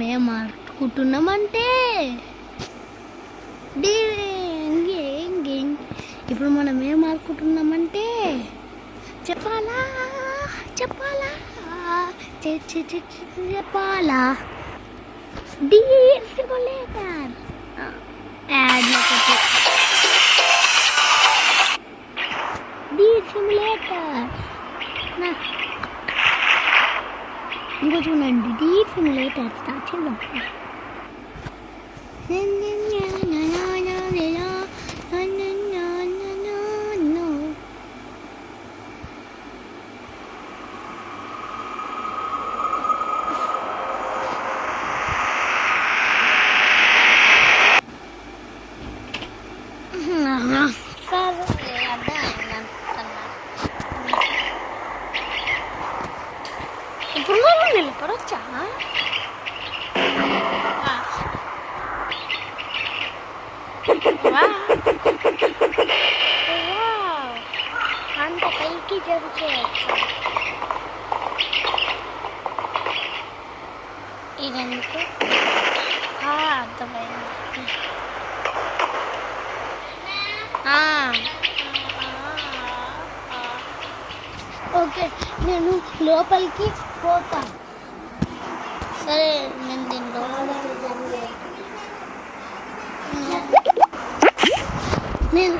మేము ఆడుకుంటున్నామంటే ఇప్పుడు మనం ఏం ఆడుకుంటున్నామంటే చెప్పాలా చెప్పాలా చెప్పాలా డీర్ సిమ్యులేటర్ యాడ్ ఒకటి డీర్ సిమ్యులేటర్ ఇంకో చూడండి డీర్ సిమ్యులేటర్ స్టార్ట్ చేద్దాం. ఇప్పుడు మనం నిలబడొచ్చా? అంత పైకి జరుగుతుంది. ఇదెందుకు అర్థమైంది. ఓకే నేను లోపలికి పోతా. సరే నేను దీంట్లో నేను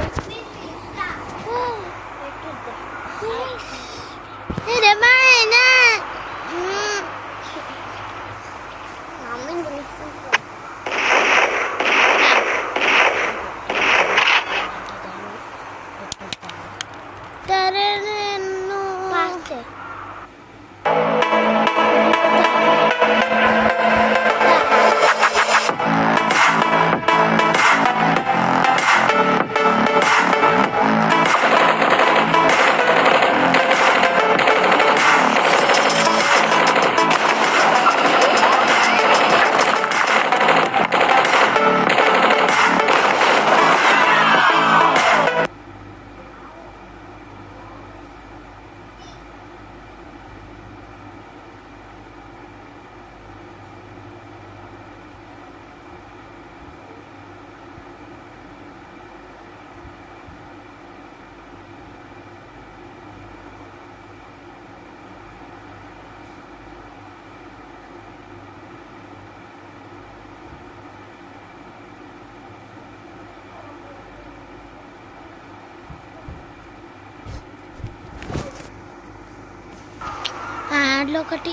యాడ్లో ఒకటి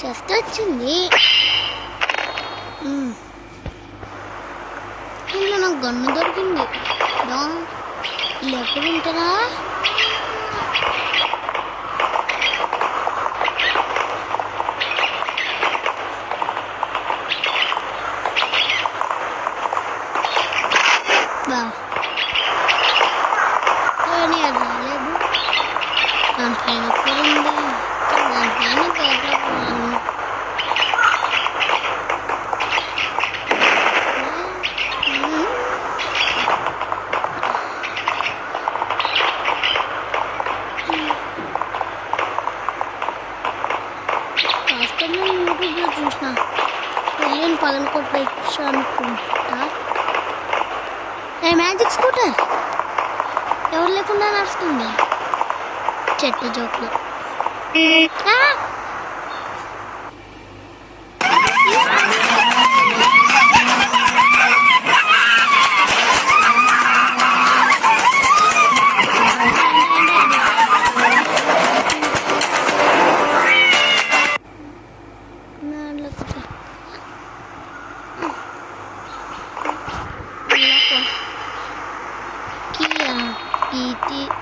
జస్ట్ వచ్చింది. ఇందులో నాకు గన్ను దొరికింది. వీళ్ళు ఎప్పుడు ఉంటారా? కానీ అది రాలేదు. దానిపైన ఎక్కడుంది? దానిపైన కాకపోయాను. యూట్యూబ్లో చూసిన వెళ్ళిన పగలకొట్టు ఇచ్చా అనుకుంటా. మ్యాజిక్ స్కూటర్ ఎవరు లేకుండా నడుస్తుంది. చెట్టు జోకులు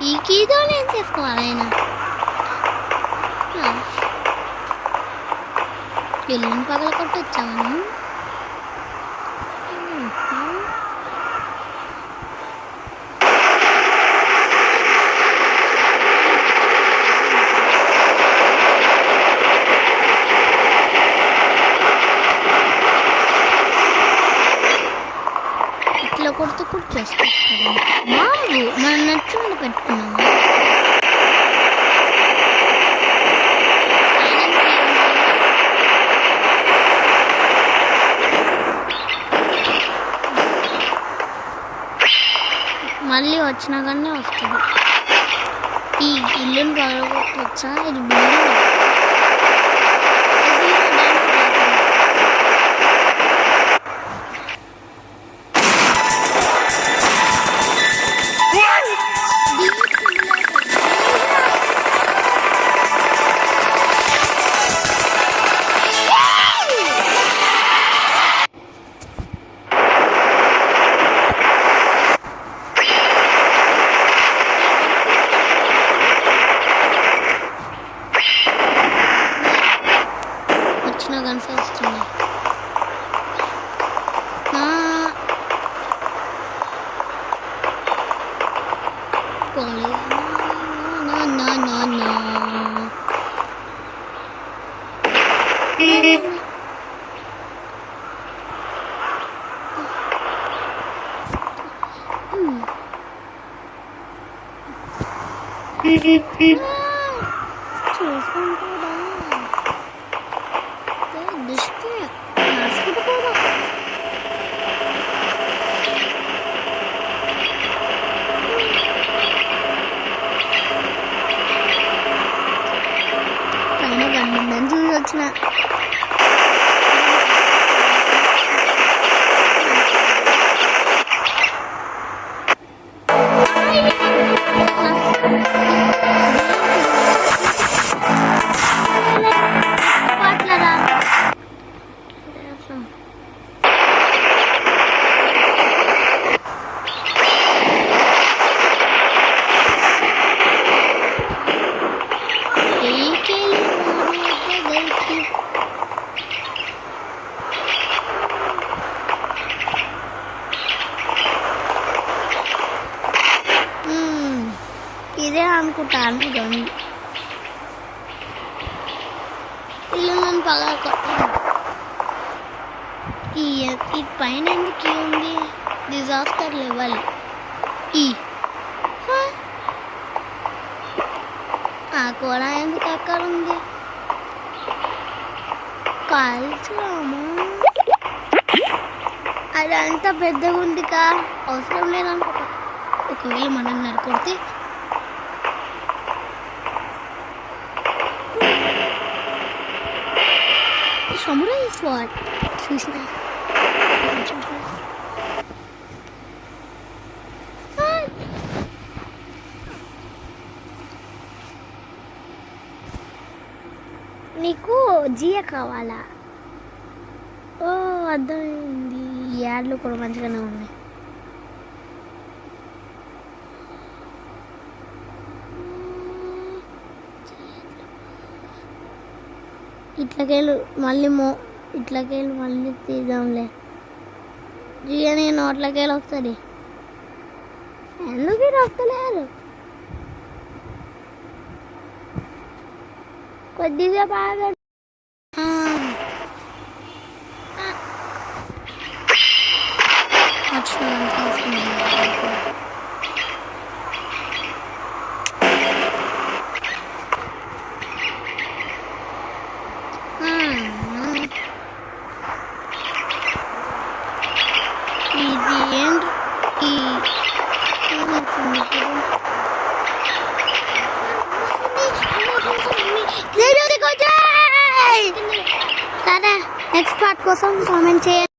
ఈ కీతో నేను చేసుకోవాలి. ఆయన వెళ్ళిన పగల కొట్టొచ్చాను. ఇట్లా కొడుతూ కుట్టేసుకొస్తాను. బాగు మనం నచ్చుని పెట్టుకున్నాము. మళ్ళీ వచ్చినా కానీ వస్తుంది. ఈ ఇల్లుని పగలగొట్టొచ్చా? ఇది బిల్డింగ్. కనిపిస్తుంది. చూసుకుంటా దృష్టి నడుచుకుంటూ కూడా పైన గండం చూసి వచ్చిన ఇదే అనుకుంటాను. ఇల్లు నన్ను పగల కొట్టాను. ఈ పైన ఎందుకు ఉంది? డిజాస్టర్ లెవెల్ ఆ కూడా ఎందుకు అక్కడ ఉంది? కాల్చామా? అదంతా పెద్దగా ఉందికా, అవసరం లేదనుకుంటా. ఒకవేళ మనం నడుకొడితే samurai sword చూసిన నీకు జియా కావాలా? ఓ అర్థమైంది. ఈ యాడ్లు కూడా మంచిగానే ఉన్నాయి. ఇట్లకెళ్ళు మళ్ళీ తీద్దాంలే. జియా నేను నోట్లకెళ్ళి వస్తుంది. ఎందుకు వస్తలేరు? కొద్దిగా బాగా నెక్స్ట్ పార్ట్ కోసం కామెంట్ చేయండి.